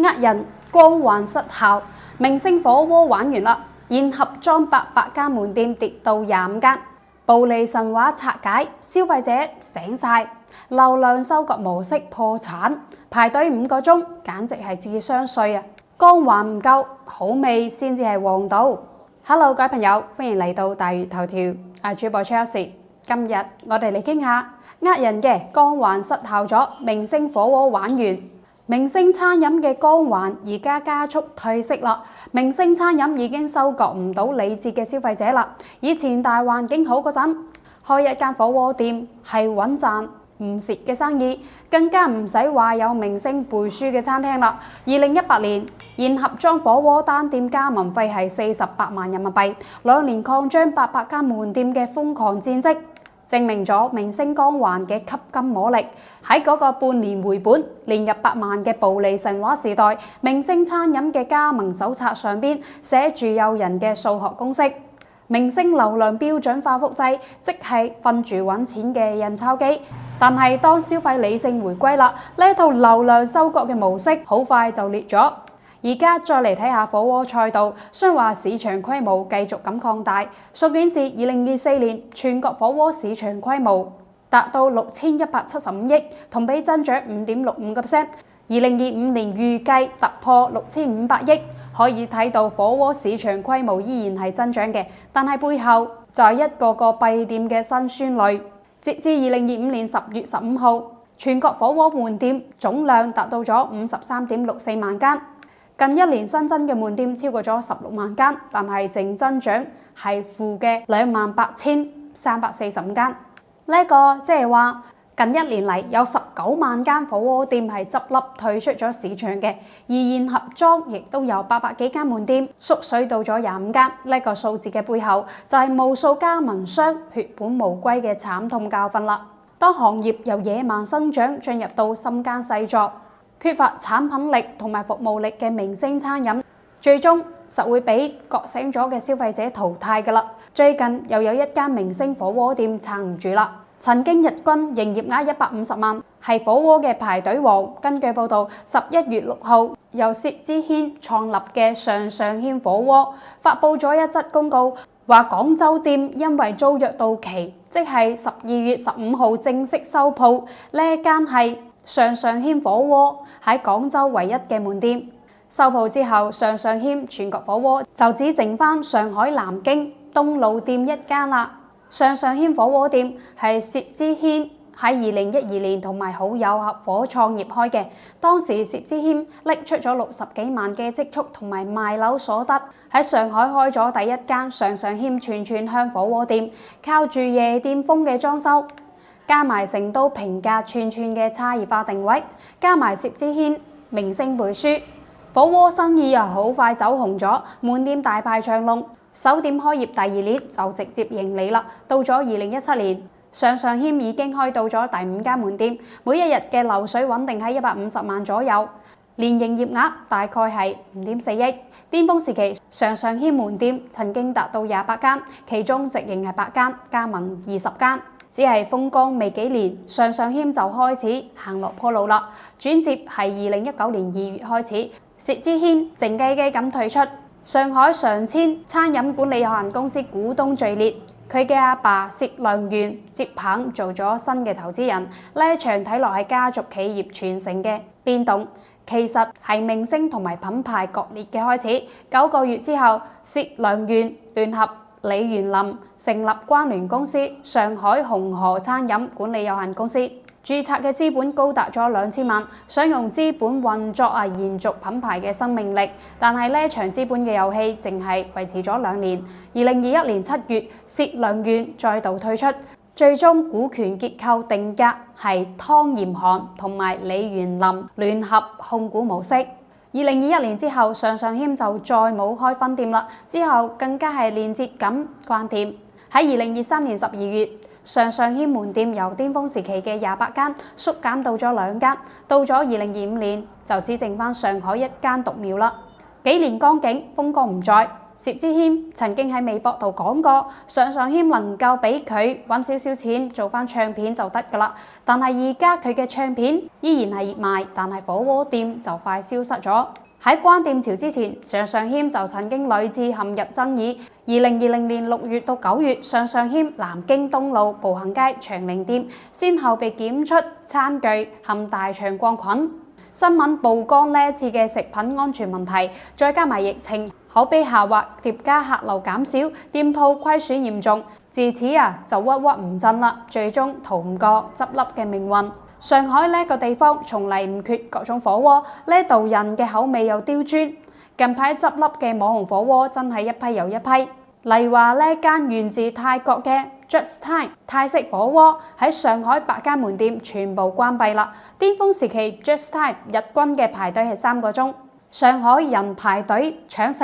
呃人光環失效，明星火鍋玩完啦，現盒裝800間門店跌到25間，暴利神話拆解，消費者醒晒，流量收割模式破產，排隊5個鐘，簡直係智商稅啊！光環唔夠，好味先至係王道。Hello， 各位朋友，歡迎嚟到大粵頭條，我係主播 Chelsea。今日我哋嚟傾下呃人嘅光環失效咗，明星火鍋玩完。明星餐飲嘅光環而家加速褪色啦，明星餐飲已經收割唔到理智嘅消費者啦。以前大環境好嗰陣，開一間火鍋店係穩賺唔蝕嘅生意，更加唔使話有明星背書嘅餐廳啦。2018年，現盒裝火鍋單店加盟費係48萬人民幣，2年擴張800間門店嘅瘋狂戰績，證明咗明星光環嘅吸金魔力。喺嗰個半年回本年入百萬嘅暴利神話時代，明星餐飲嘅加盟手冊上邊寫住誘人嘅數學公式：明星流量標準化複製，即係瞓住揾錢嘅印鈔機。但係當消費理性回歸啦，呢一套流量收割嘅模式好快就裂咗。而家再嚟睇下火鍋賽道，雙話市場規模繼續咁擴大。數據顯示，2024年全國火鍋市場規模達到6175億，同比增長5.65%。2025年預計突破6500億，可以睇到火鍋市場規模依然係增長嘅，但係背後就係一個個閉店嘅辛酸淚。截至2025年10月15號，全國火鍋門店總量達到咗53.64萬間。近一年新增嘅門店超過咗16萬間，但係淨增長係負嘅28,345間。呢個即係話近一年嚟有19萬間火鍋店係執笠退出咗市場嘅，而現盒裝亦都有800幾間門店縮水到咗25間。呢個數字嘅背後就係無數加盟商血本無歸嘅慘痛教訓啦。當行業由野蠻生長進入到深耕細作，缺乏產品力同埋服務力嘅明星餐飲，最終實會俾覺醒咗嘅消費者淘汰㗎啦。最近又有一間明星火鍋店撐唔住啦，曾經日均營業額150萬，係火鍋嘅排隊王。根據報道，11月6號由薛之謙創立嘅上上謙火鍋發布咗一則公告，話廣州店因為租約到期，即係12月15號正式收鋪。呢一間係上上謙火鍋喺廣州唯一嘅門店。收鋪之後，上上謙全國火鍋就只剩翻上海南京東路店一間啦。上上謙火鍋店係薛之謙喺2012年同埋好友合夥創業開嘅，當時薛之謙拎出咗60幾萬嘅積蓄同埋賣樓所得，喺上海開咗第一間上上謙串串香火鍋店，靠住夜店風嘅裝修，加埋成都平價串串嘅差異化定位，加埋薛之謙明星背書，火鍋生意又好快走紅咗，門店大排長龍。首店開業第2年就直接盈利啦。到咗2017年，上上謙已經開到咗第5間門店，每一日嘅流水穩定喺150萬左右，年營業額大概係5.4億。巔峰時期，上上謙門店曾經達到28間，其中直營係8間，加盟20間。只係風光未幾年，上上謙就開始行落坡路啦。轉接係2019年2月開始，薛之謙靜雞雞咁退出上海上千餐飲管理有限公司股東序列，佢嘅阿爸薛良元接棒做咗新嘅投資人。呢一場睇落係家族企業傳承嘅變動，其實係明星同埋品牌割裂嘅開始。9個月之後，薛良元聯合李元林成立關聯公司上海紅河餐飲管理有限公司，註冊嘅資本高達咗2000萬，想用資本運作延續品牌嘅生命力。但係呢一場資本嘅遊戲淨係維持咗2年。2021年7月，薛良元再度退出，最終股權結構定格係湯嚴寒同埋李元林聯合控股模式。2021年之後，上上謙就再冇開分店啦，之後更加係連接咁關店。喺2023年12月，上上謙門店由巔峰時期嘅28間縮減到咗2間，到咗2025年就只剩翻上海1間獨苗啦。幾年光景，風光唔再。薛之謙曾經喺微博度講過，上謙能夠俾佢揾少少錢做翻唱片就得㗎啦。但係而家佢嘅唱片依然係熱賣，但係火鍋店就快消失咗。喺關店潮之前，上謙就曾經屢次陷入爭議。2020年6月到9月，上謙南京東路步行街長寧店先後被檢出餐具含大腸桿菌。新聞曝光呢次嘅食品安全問題，再加埋疫情，口碑下滑，疊加客流減少，店鋪虧損嚴重，自此就鬱鬱唔振啦，最終逃唔過執笠嘅命運。上海呢個地方從嚟唔缺各種火鍋，呢度人嘅口味又刁鑽，近排執笠嘅網紅火鍋真係一批又一批。例如話呢間源自泰國嘅 Just Time 泰式火鍋喺上海8間門店全部關閉啦。巔峰時期 Just Time 日均嘅排隊係3個鐘，上海人排隊搶食。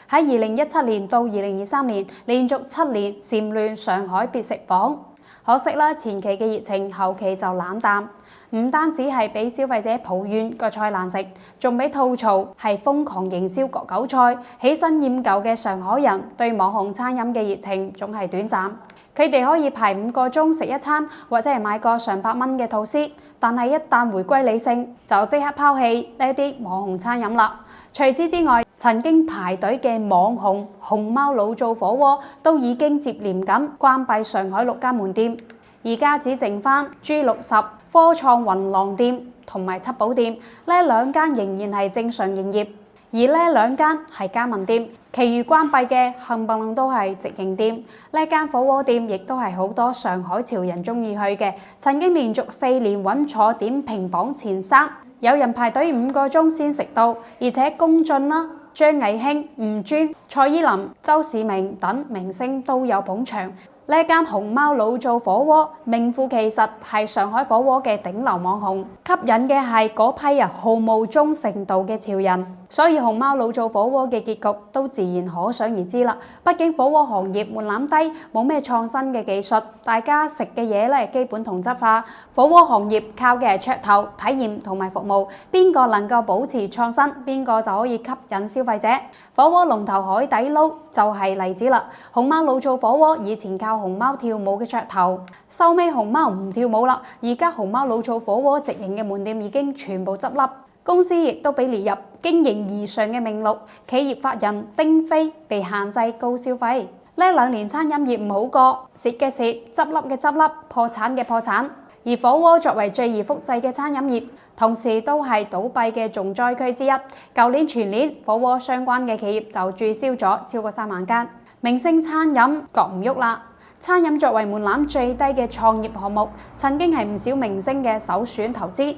喺2017年到2023年連續7年蟬聯上海必食榜。可惜啦，前期嘅熱情，後期就冷淡。唔單止係俾消費者抱怨個菜難食，仲俾吐槽係瘋狂營銷割韭菜。喜新厭舊嘅上海人對網紅餐飲嘅熱情總係短暫。佢哋可以排5個鐘食一餐，或者係買個上百蚊嘅吐司，但係一旦回歸理性，就即刻拋棄呢啲網紅餐飲啦。除此之外，曾經排隊嘅網紅熊貓老灶火鍋都已經接連咁關閉上海6間門店，而家只剩翻 G60、科創雲廊店同埋七寶店呢2間仍然係正常營業，而呢2間係加盟店，其餘關閉嘅冚唪唥都係直營店。呢間火鍋店亦都係好多上海潮人中意去嘅，曾經連續4年穩坐點評榜前3，有人排隊5個鐘先食到，而且龔俊啦、張藝興、吳尊、蔡依林、周市明等明星都有捧場。呢間熊貓老灶火鍋名副其實係上海火鍋嘅頂流網紅，吸引嘅係嗰批毫無忠誠度嘅潮人，所以熊貓老灶火鍋嘅結局都自然可想而知啦。畢竟火鍋行業門檻低，冇咩創新嘅技術，大家食嘅嘢咧基本同質化。火鍋行業靠嘅係噱頭、體驗同埋服務，邊個能夠保持創新，邊個就可以吸引消費者。火鍋龍頭海底撈就係例子啦。熊貓老灶火鍋以前靠熊貓跳舞嘅噱頭，收尾熊貓唔跳舞啦，而家熊貓老灶火鍋直營嘅門店已經全部執笠，公司亦都被列入經營異常嘅名錄，企業法人丁飛被限制高消費。呢2年餐飲業唔好過，蝕嘅蝕，執笠嘅執笠，破產嘅破產。而火鍋作為最易複製嘅餐飲業，同時都係倒閉嘅重災區之一。舊年全年火鍋相關嘅企業就註銷咗超過3萬間。明星餐飲割唔喐啦。餐飲作為門檻最低嘅創業項目，曾經係唔少明星嘅首選投資，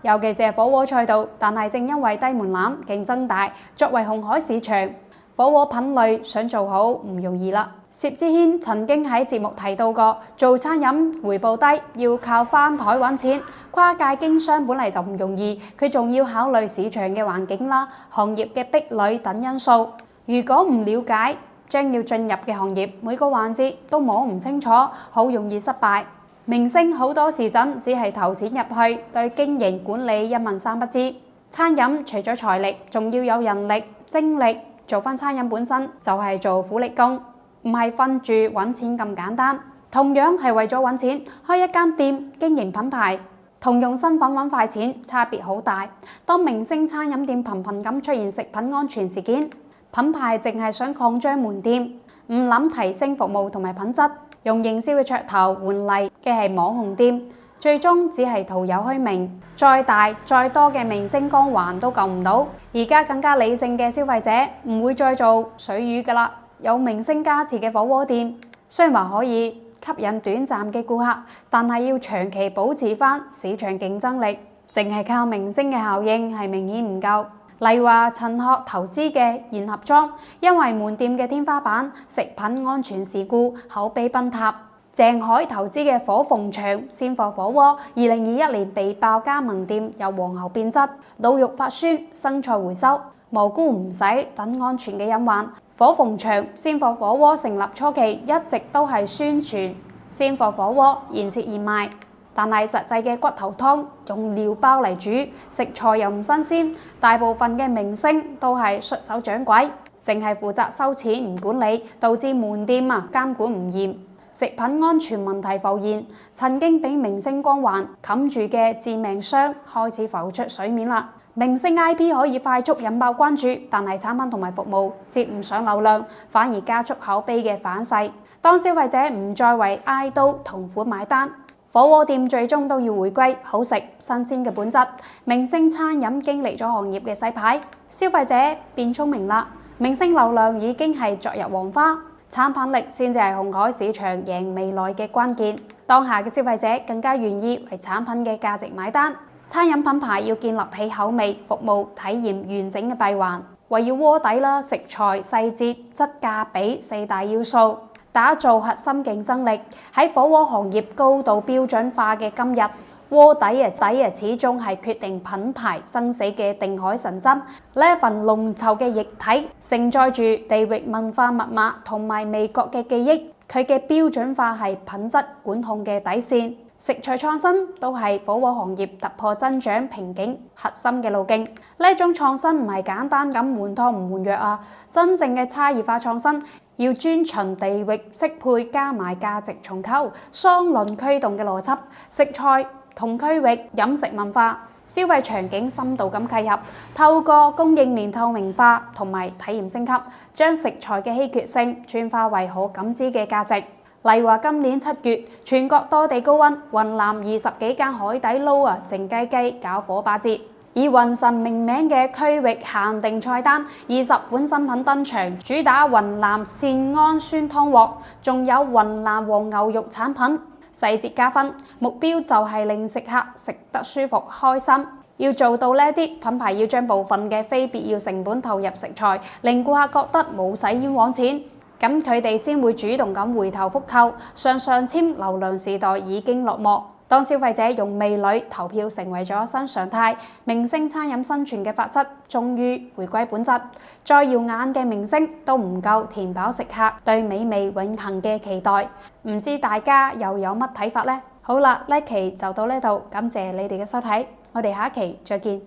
尤其是係火鍋賽道。但係正因為低門檻、競爭大，作為紅海市場，火鍋品類想做好唔容易啦。薛之謙曾經喺節目提到過，做餐飲回報低，要靠翻台揾錢。跨界經商本嚟就唔容易，佢仲要考慮市場嘅環境啦、行業嘅壁壘等因素。如果唔了解將要進入嘅行業，每個環節都摸唔清楚，好容易失敗。明星好多時陣只係投錢入去，對經營管理一問三不知。餐飲除咗財力，仲要有人力、精力。做翻餐飲本身就係做苦力工，唔係瞓住揾錢咁簡單。同樣係為咗揾錢，開一間店經營品牌，同用身份揾快錢差別好大。當明星餐飲店頻頻咁出現食品安全事件，品牌淨係想擴張門店，唔諗提升服務同埋品質，用營銷嘅噱頭換嚟嘅係網紅店，最終只係徒有虛名。再大再多嘅明星光環都救唔到。而家更加理性嘅消費者唔會再做水魚㗎啦。有明星加持嘅火鍋店，雖然話可以吸引短暫嘅顧客，但係要長期保持翻市場競爭力，淨係靠明星嘅效應係明顯唔夠。例如話陳赫投資嘅賢合莊，因為門店嘅天花板食品安全事故，口碑崩塌。鄭愷投資嘅火鳳場鮮貨火鍋，2021年被爆加盟店有黃喉變質、滷肉發酸、生菜回收、蘑菇唔洗等安全嘅隱患。火鳳場鮮貨火鍋成立初期一直都係宣傳鮮貨火鍋現切現賣，但係實際嘅骨頭湯用料包嚟煮，食材又唔新鮮，大部分嘅明星都係出手掌櫃。淨係負責收錢唔管理，導致門店監管唔嚴，食品安全問題浮現，曾經俾明星光環冚住嘅致命傷開始浮出水面啦。明星 IP 可以快速引爆關注，但係產品同埋服務接唔上流量，反而加速口碑嘅反噬。當消費者唔再為 idol 同款買單，火鍋店最終都要回歸好食新鮮嘅本質。明星餐飲經歷咗行業嘅洗牌，消費者變聰明啦。明星流量已經係昨日黃花，產品力先至係紅海市場贏未來嘅關鍵。當下嘅消費者更加願意為產品嘅價值買單。餐飲品牌要建立起口味、服務、體驗完整嘅閉環，圍繞鍋底啦、食材細節、質價比四大要素，打造核心競爭力。喺火鍋行業高度標準化嘅今日，鍋底始終係決定品牌生死嘅定海神針。呢一份濃稠嘅液體，承載住地域文化密碼同埋味覺嘅記憶。佢嘅標準化係品質管控嘅底線。食材創新都係火鍋行業突破增長瓶頸核心嘅路徑。呢一種創新唔係簡單咁換湯唔換藥真正嘅差異化創新要遵循地域適配加埋價值重構雙輪驅動嘅邏輯，食材同區域飲食文化、消費場景深度咁契合，透過供應鏈透明化同埋體驗升級，將食材嘅稀缺性轉化為可感知嘅價值。例如話今年7月，全國多地高溫，雲南20幾間海底撈靜雞雞搞火把節，以雲神命名嘅區域限定菜單，20款新品登場，主打雲南善安酸湯鍋，仲有雲南黃牛肉產品，細節加分。目標就係令食客食得舒服開心。要做到呢啲，品牌要將部分嘅非必要成本投入食材，令顧客覺得冇使冤枉錢。咁佢哋先會主動咁回頭復購，上簽流量時代已經落幕。當消費者用味蕾投票成為咗新常態，明星餐飲生存嘅法則終於回歸本質。再耀眼嘅明星都唔夠填飽食客對美味永恆嘅期待。唔知大家又有乜睇法呢？好啦，呢期就到呢度，感謝你哋嘅收睇，我哋下一期再見。